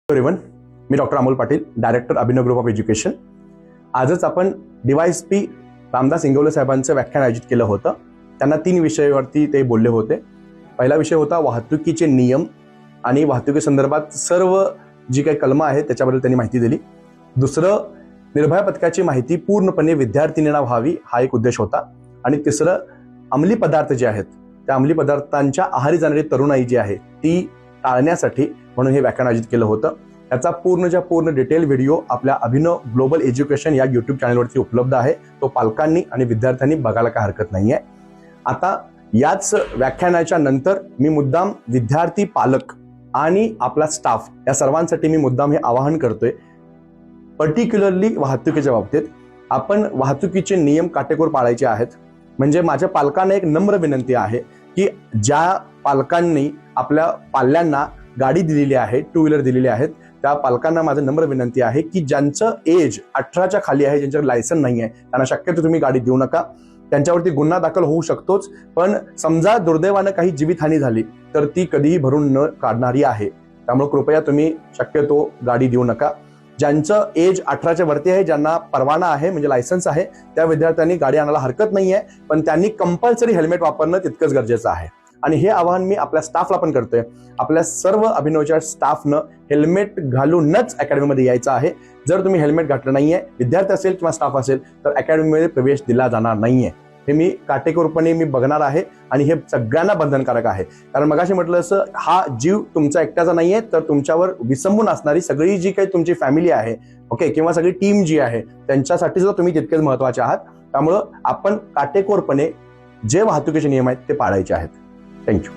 Everyone, me doctor Amol Patil, director Abhinav group of education. आजच आपण DYSP Ramdas Ingawale साहेबांचं व्याख्यान आयोजित केलं होतं. त्यांना 3 विषयावरती ते बोलले होते. पहिला विषय होता वाहतुकीचे नियम आणि वाहतुकी संदर्भात सर्व जी काही कलमं आहेत त्याच्याबद्दल त्यांनी माहिती दिली. दुसरं, निर्भया पथकाची माहिती पूर्णपणे विद्यार्थिनींना व्हावी हा एक उद्देश होता. आणि तिसरं, अंमली पदार्थ जे आहेत त्या अंमली पदार्थांच्या आहारी जाणारी तरुणाई जी आहे ती टाळण्यासाठी म्हणून हे व्याख्यान आयोजित केलं होतं. त्याचा पूर्ण डिटेल व्हिडिओ आपल्या अभिनव ग्लोबल एज्युकेशन या YouTube चॅनलवरती उपलब्ध आहे. तो पालकांनी आणि विद्यार्थ्यांनी बघायला काही हरकत नाहीये. आता याच व्याख्यानाच्या नंतर मी मुद्दाम विद्यार्थी, पालक आणि आपला स्टाफ या सर्वांसाठी मी मुद्दाम हे आवाहन करतोय. पर्टिक्युलरली वाहतुकीच्या बाबतीत आपण वाहतुकीचे नियम काटेकोर पाळायचे आहेत. म्हणजे माझ्या पालकांना एक नम्र विनंती आहे की ज्या पालकांनी आपल्या पाल्यांना गाडी दिलेली आहे, 2 व्हीलर दिलेली आहेत, त्या पालकांना माझं नम्र विनंती आहे की ज्यांचं एज 18च्या खाली आहे, ज्यांच्यावर लायसन नाही आहे, त्यांना शक्यतो तुम्ही गाडी देऊ नका. त्यांच्यावरती गुन्हा दाखल होऊ शकतोच, पण समजा दुर्दैवानं काही जीवितहानी झाली तर ती कधीही भरून न काढणारी आहे. त्यामुळे कृपया तुम्ही शक्यतो गाडी देऊ नका. ज्यांचं एज 18च्या वरती आहे, ज्यांना परवाना आहे म्हणजे लायसन्स आहे, त्या विद्यार्थ्यांनी गाडी आणायला हरकत नाहीये, पण त्यांनी कंपल्सरी हेल्मेट वापरणं तितकंच गरजेचं आहे. आणि हे आवाहन मी आपल्या स्टाफला पण करतोय. आपल्या सर्व अभिनवच्या स्टाफनं हेल्मेट घालूनच अकॅडमीमध्ये यायचं आहे. जर तुम्ही हेल्मेट घातलं नाहीये, विद्यार्थी असेल किंवा स्टाफ असेल, तर अकॅडमीमध्ये प्रवेश दिला जाणार नाहीये. हे मी काटेकोरपणे बघणार आहे आणि हे सगळ्यांना बंधनकारक आहे. कारण मगाशी म्हटलं असं, हा जीव तुमचा एकट्याचा नाहीये, तर तुमच्यावर विसंबून असणारी सगळी जी काही तुमची फॅमिली आहे, ओके, किंवा सगळी टीम जी आहे, त्यांच्यासाठी सुद्धा तुम्ही तितकेच महत्वाचे आहात. त्यामुळं आपण काटेकोरपणे जे वाहतुकीचे नियम आहेत ते पाळायचे आहेत. थँक्यू.